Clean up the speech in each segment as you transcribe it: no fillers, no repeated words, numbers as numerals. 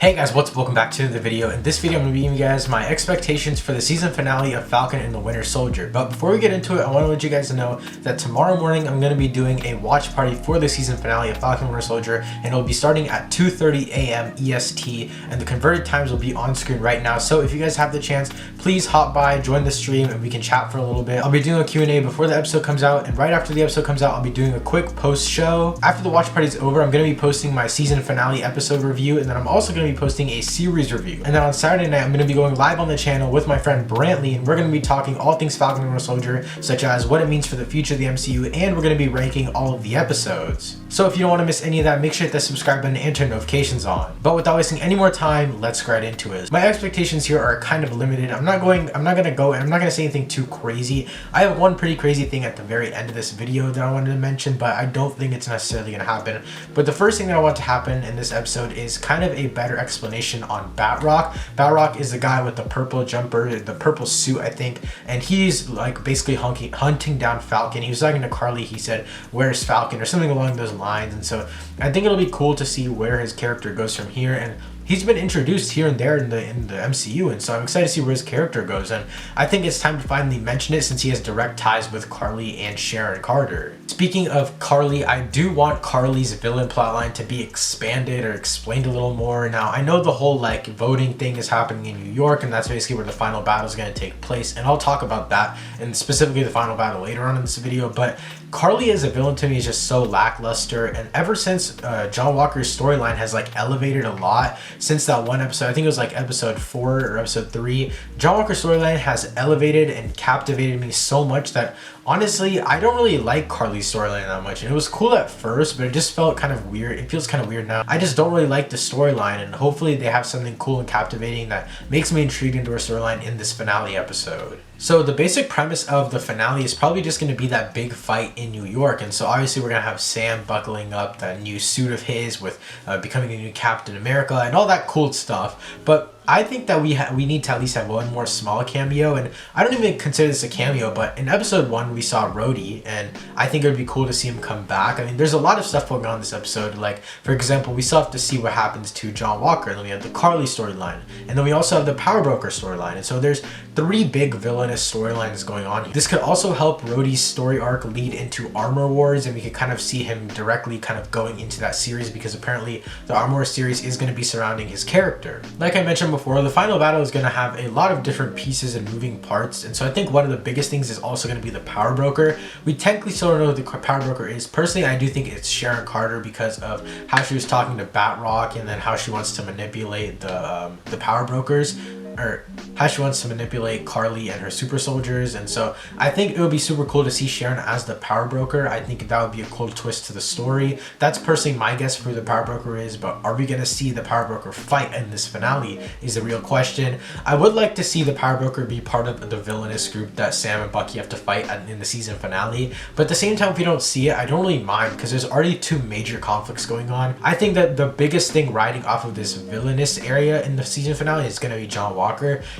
Hey guys, what's up? Welcome back to the video. In this video, I'm going to be giving you guys my expectations for the season finale of Falcon and the Winter Soldier. But before we get into it, I want to let you guys know that tomorrow morning, I'm going to be doing a watch party for the season finale of Falcon and Winter Soldier, and it'll be starting at 2:30 a.m. EST, and the converted times will be on screen right now. So if you guys have the chance, please hop by, join the stream, and we can chat for a little bit. I'll be doing a Q&A before the episode comes out, and right after the episode comes out, I'll be doing a quick post show. After the watch party is over, I'm going to be posting my season finale episode review, and then I'm also going to be posting a series review. And then on Saturday night, I'm going to be going live on the channel with my friend Brantley, and we're going to be talking all things Falcon and Winter Soldier, such as what it means for the future of the MCU, and we're going to be ranking all of the episodes. So if you don't want to miss any of that, make sure to hit that subscribe button and turn notifications on. But without wasting any more time, let's get right into it. My expectations here are kind of limited. I'm not going to say anything too crazy. I have one pretty crazy thing at the very end of this video that I wanted to mention, but I don't think it's necessarily going to happen. But the first thing that I want to happen in this episode is kind of a better explanation on Batroc. Batroc is the guy with the purple jumper, the purple suit, I think, and he's like basically hunting down Falcon. He was talking to Carly. He said, "Where's Falcon?" or something along those lines. And so I think it'll be cool to see where his character goes from here. And he's been introduced here and there in the MCU, and so I'm excited to see where his character goes. And I think it's time to finally mention it since he has direct ties with Carly and Sharon Carter. Speaking of Carly, I do want Carly's villain plotline to be expanded or explained a little more. Now, I know the whole like voting thing is happening in New York, and that's basically where the final battle is going to take place, and I'll talk about that and specifically the final battle later on in this video. But Carly as a villain to me is just so lackluster, and ever since John Walker's storyline has like elevated a lot since that one episode, I think it was like episode 4 or episode 3, John Walker's storyline has elevated and captivated me so much that honestly, I don't really like Carly's storyline that much. And it was cool at first, but it just felt kind of weird. It feels kind of weird now. I just don't really like the storyline, and hopefully they have something cool and captivating that makes me intrigued into her storyline in this finale episode. So the basic premise of the finale is probably just going to be that big fight in New York. And so obviously we're going to have Sam buckling up that new suit of his with becoming a new Captain America and all that cool stuff. But I think that we need to at least have one more small cameo, and I don't even consider this a cameo, but in episode 1 we saw Rhodey, and I think it would be cool to see him come back. I mean, there's a lot of stuff going on in this episode. Like, for example, we still have to see what happens to John Walker, and then we have the Carly storyline, and then we also have the Power Broker storyline, and so there's 3 big villainous storylines going on here. This could also help Rhodey's story arc lead into Armor Wars, and we could kind of see him directly kind of going into that series, because apparently the Armor Wars series is going to be surrounding his character. Like I mentioned before, the final battle is going to have a lot of different pieces and moving parts, and so I think one of the biggest things is also going to be the Power Broker. We technically still don't know who the Power Broker is. Personally, I do think it's Sharon Carter because of how she was talking to Batroc, and then how she wants to manipulate the Power Brokers, or how she wants to manipulate Carly and her super soldiers. And so I think it would be super cool to see Sharon as the Power Broker. I think that would be a cool twist to the story. That's personally my guess for who the Power Broker is, but are we going to see the Power Broker fight in this finale is the real question. I would like to see the Power Broker be part of the villainous group that Sam and Bucky have to fight in the season finale, but at the same time, if we don't see it, I don't really mind, because there's already 2 major conflicts going on. I think that the biggest thing riding off of this villainous area in the season finale is going to be John Walker.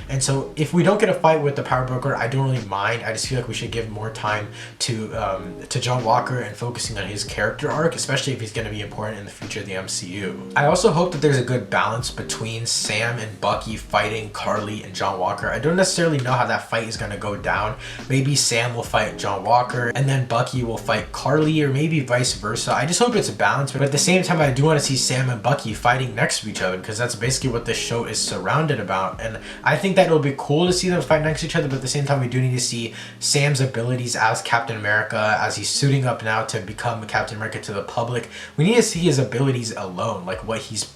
And so if we don't get a fight with the Power Broker, I don't really mind. I just feel like we should give more time to John Walker and focusing on his character arc, especially if he's going to be important in the future of the MCU. I also hope that there's a good balance between Sam and Bucky fighting Carly and John Walker. I don't necessarily know how that fight is going to go down. Maybe Sam will fight John Walker and then Bucky will fight Carly, or maybe vice versa. I just hope it's a balance, but at the same time, I do want to see Sam and Bucky fighting next to each other, because that's basically what this show is surrounded about. And I think that it'll be cool to see them fight next to each other, but at the same time, we do need to see Sam's abilities as Captain America, as he's suiting up now to become Captain America to the public. We need to see his abilities alone, like what he's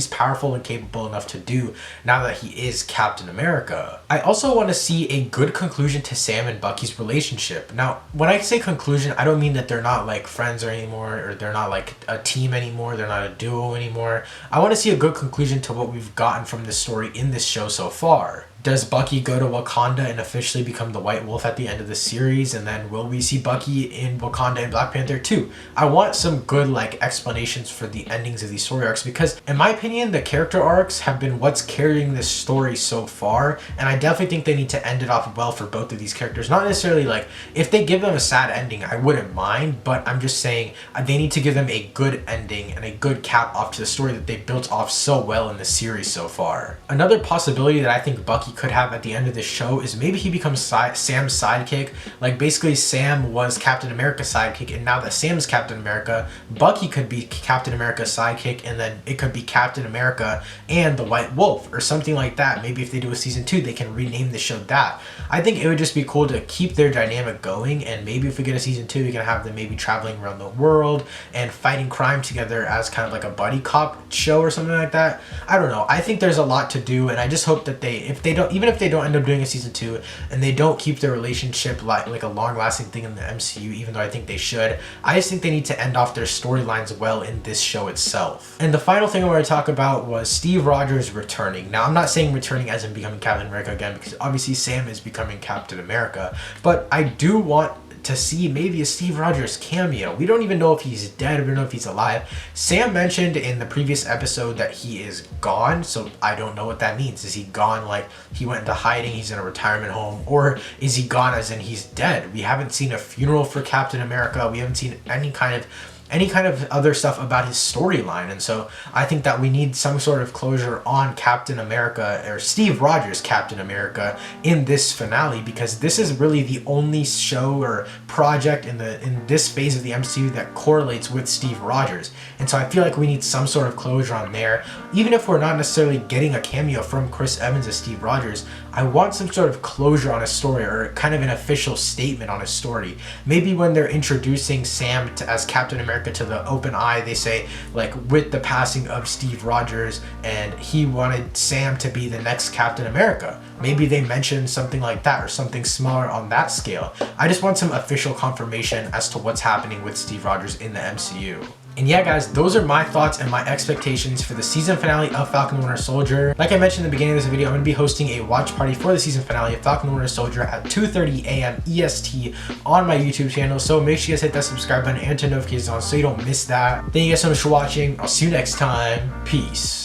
powerful and capable enough to do now that he is Captain America. I also want to see a good conclusion to Sam and Bucky's relationship. Now, when I say conclusion, I don't mean that they're not like friends anymore, or they're not like a team anymore, they're not a duo anymore. I want to see a good conclusion to what we've gotten from this story in this show so far. Does Bucky go to Wakanda and officially become the White Wolf at the end of the series? And then will we see Bucky in Wakanda and Black Panther 2? I want some good like explanations for the endings of these story arcs, because in my opinion, the character arcs have been what's carrying this story so far. And I definitely think they need to end it off well for both of these characters. Not necessarily like, if they give them a sad ending, I wouldn't mind, but I'm just saying they need to give them a good ending and a good cap off to the story that they built off so well in the series so far. Another possibility that I think Bucky could have at the end of this show is maybe he becomes Sam's sidekick. Like basically Sam was Captain America's sidekick, and now that Sam's Captain America, Bucky could be Captain America's sidekick, and then it could be Captain America and the White Wolf or something like that. Maybe if they do a season 2, they can rename the show that. I think it would just be cool to keep their dynamic going, and maybe if we get a season 2, we can have them maybe traveling around the world and fighting crime together as kind of like a buddy cop show or something like that. I don't know. I think there's a lot to do, and I just hope that even if they don't end up doing a season 2 and they don't keep their relationship like a long-lasting thing in the MCU, even though I think they should, I just think they need to end off their storylines well in this show itself. And the final thing I want to talk about was Steve Rogers returning. Now, I'm not saying returning as in becoming Captain America again, because obviously Sam is becoming Captain America, but I do want to see maybe a Steve Rogers cameo. We don't even know if he's dead, we don't know if he's alive. Sam mentioned in the previous episode that he is gone, so I don't know what that means. Is he gone like he went into hiding, he's in a retirement home, or is he gone as in he's dead? We haven't seen a funeral for Captain America, we haven't seen any kind of other stuff about his storyline, and so I think that we need some sort of closure on Captain America, or Steve Rogers Captain America, in this finale, because this is really the only show or project in this phase of the MCU that correlates with Steve Rogers. And so I feel like we need some sort of closure on there. Even if we're not necessarily getting a cameo from Chris Evans as Steve Rogers, I want some sort of closure on a story, or kind of an official statement on a story. Maybe when they're introducing Sam as Captain America to the open eye, they say like, with the passing of Steve Rogers, and he wanted Sam to be the next Captain America. Maybe they mention something like that, or something smaller on that scale. I just want some official confirmation as to what's happening with Steve Rogers in the MCU. And yeah, guys, those are my thoughts and my expectations for the season finale of Falcon and Winter Soldier. Like I mentioned in the beginning of this video, I'm going to be hosting a watch party for the season finale of Falcon and Winter Soldier at 2:30 a.m. EST on my YouTube channel. So make sure you guys hit that subscribe button and turn notifications on so you don't miss that. Thank you guys so much for watching. I'll see you next time. Peace.